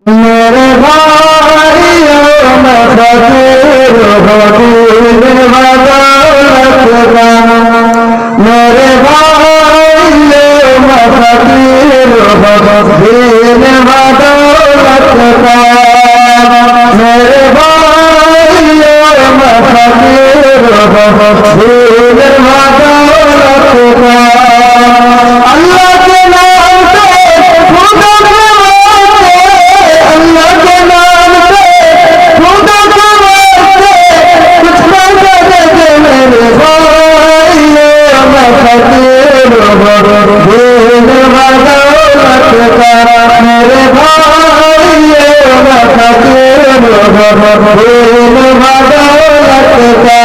मेरे भाइयों मैं फकीर दीन बदौलत का। मेरे भाइयों मैं फकीर दीन बदौलत का। मेरे भाइयों मैं फकीर दीन बदौलत का। अल्लाह के नाम पे खुदा के वास्ते, अल्लाह के नाम पे खुदा के वास्ते कुछ पैसा दे दे मेरे भाइयों मैं फकीर दीन बदौलत का। मेरे भाइयों मैं फकीर दीन बदौलत का।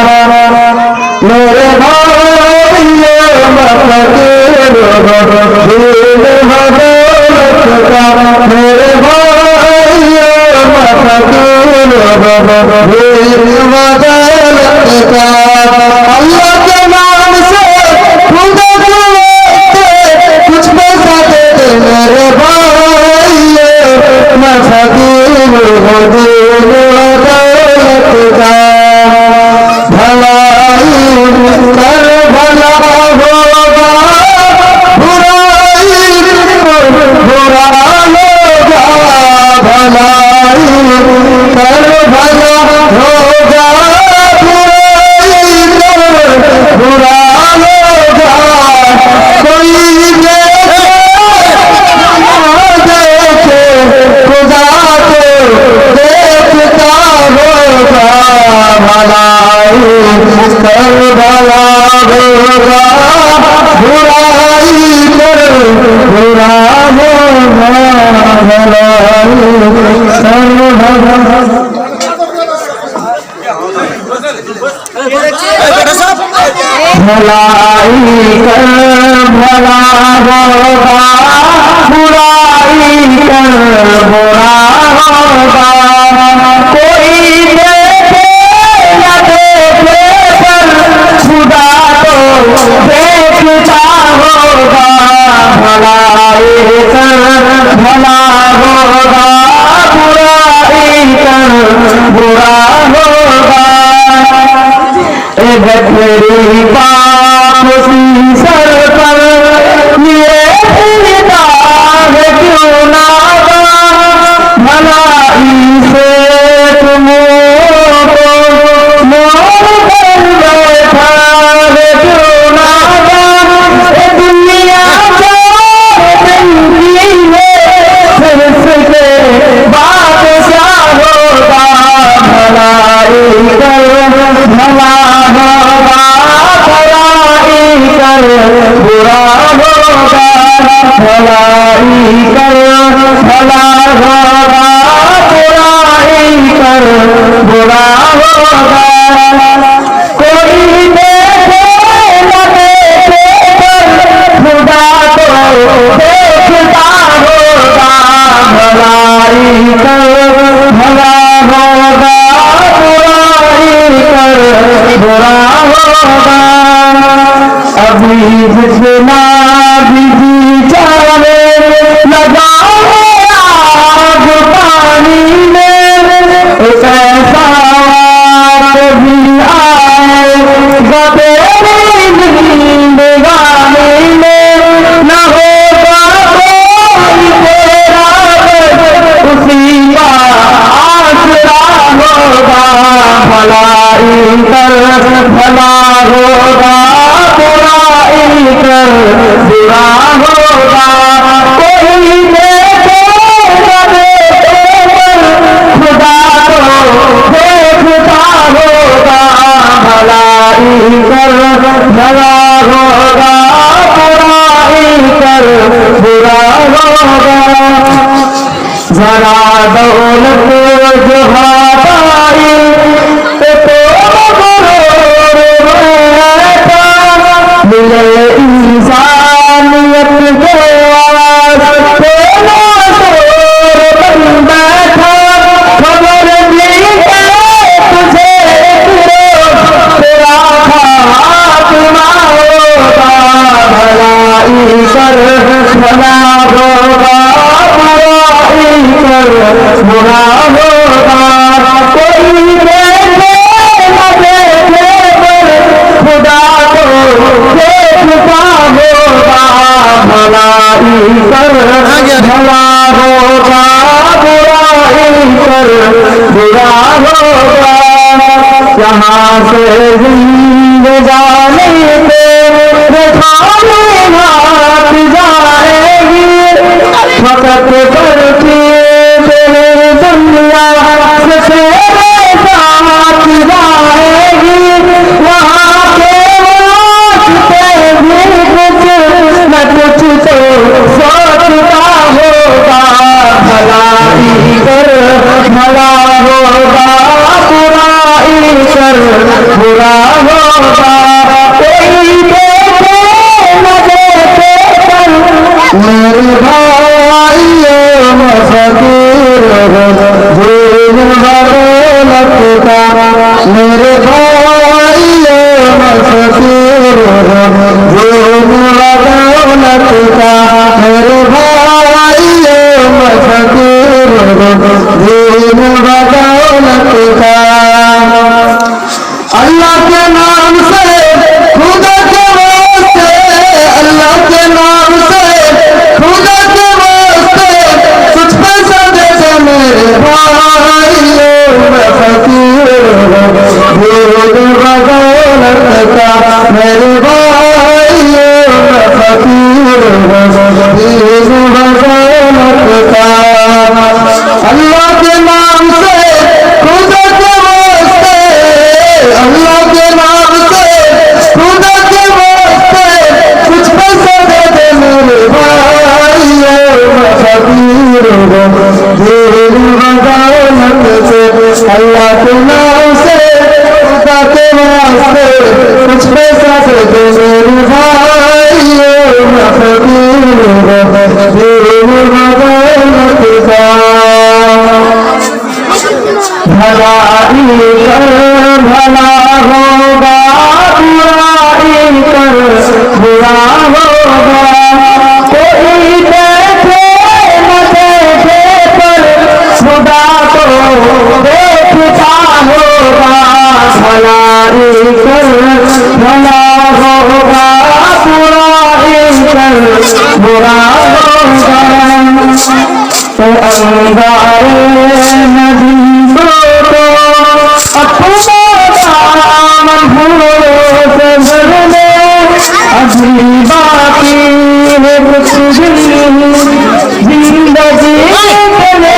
मेरे भाइयों मैं फकीर दीन बदौलत का। मेरे भाइयों मैं फकीर दीन बदौलत का। अल्लाह के नाम से खुदा के वास्ते कुछ पैसा दे दे मेरे भाइयों मैं फकीर दीन बदौलत का। भलाई कर भला होगा, बुराई कर बुरा होगा। भलाई कर भला होगा, बुराई कर बुरा होगा। कोई देखे देखे खुदा को देखता होगा। भलाई कर भला होगा, बुराई कर बुरा होगा। भलाई कर भला भलाई कर भला होगा, बुराई कर बुरा होगा। कोई देखे न देखे पर खुदा तो देखता होगा। भलाई कर भला होगा, बुराई कर बुरा होगा। तेरी पाप सी सर पर ये दाग क्यों ना भलाई से तुम मोर कर बैठा क्यों ना। दुनिया बनती है फिर से बादशाह होगा। भलाई कर भला होगा, भलाई कर बुरा होगा। भलाई कर भला होगा, बुराई कर बुरा होगा। कोई देखे न देखे पर खुदा को देखता होगा। भलाई कर भला होगा, बुराई कर बुरा होगा। अभी जितना बिजी चाहे लगाओ आग पानी में, ऐसा भी आएगा तेरी जिंदगानी में। न होगा कोई तेरा उसी का आसरा होगा। भलाई कर भला होगा, बुराई कर बुरा होगा। कोई देखे न देखे पर खुदा को देखता होगा। भलाई कर भला होगा, बुराई कर बुरा होगा। जरा दौलत जो हाथाई तो मिले इंसानियत के वास्ते ना शोर बन बैठा। खबर दी तुझे तेरा खात्मा होगा। भलाई कर भला होगा, बुराई कर कर बुरा होगा। कोई देखे न देखे पर खुदा को देखता होगा। भलाई कर भला होगा, बुराई कर बुरा होगा। यहाँ से जिंदगानी तेरे खाने हाथ जाएगी, फकत करती तेरे दुनिया से तेरे साथ जाएगी। वहाँ के वास्ते भी कुछ न कुछ तो सोचता होगा। भलाई कर भला होगा, बुराई कर बुरा होगा। कोई देखे न देखे पर मेरे भाइयों में फकीर हो धूल बदौलत का। मेरे भाइयों में फकीर हो धूल बदौलत का। मेरे भाइयों में फकीर हो धूल बदौलत का। अल्लाह के नाम से खुदा के वास्ते, अल्लाह के नाम से खुदा के वास्ते कुछ पैसा दे दे मेरे भाइयों में फकीर हो धूल बदौलत का। मेरे भाइयों में फकीर हो धूल बदौलत का। अल्लाह के नाम से खुदा के वास्ते, अल्लाह के नाम से खुदा के वास्ते कुछ पैसा दे दे मेरे भाइयों में फकीर हो धूल बदौलत से। अल्लाह के नाम से खुदा के वास्ते कुछ पैसा दे दे मेरे भाइयों में फकीर हो धूल बदौलत का। भलाई कर भला होगा, बुराई कर बुरा होगा। कोई देखे न देखे पर खुदा को देखता होगा। भलाई कर भला होगा, बुराई कर बुरा होगा। तो अंगारे नदी को अपना दामन फूलों से भर ले। अभी बाकी है कुछ जिंदगी चले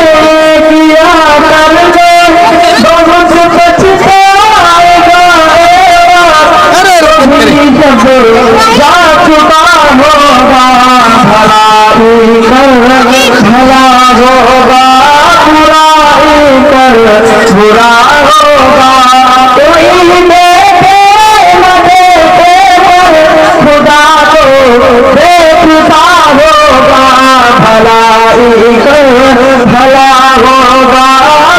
किया कर ले। बहुत पछताएगा जब जा चुका होगा। भलाई कर भला होगा, बुराई कर बुरा होगा। कोई देखे न देखे पर खुदा को देखता होगा। भलाई कर भला होगा,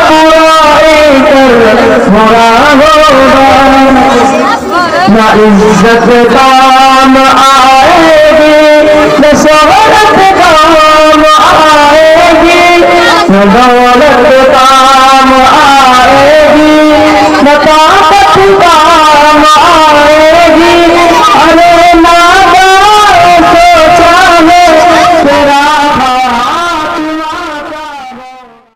बुराई कर बुरा होगा। न इज्जत काम आएगी, न शोहरत काम आएगी, न दौलत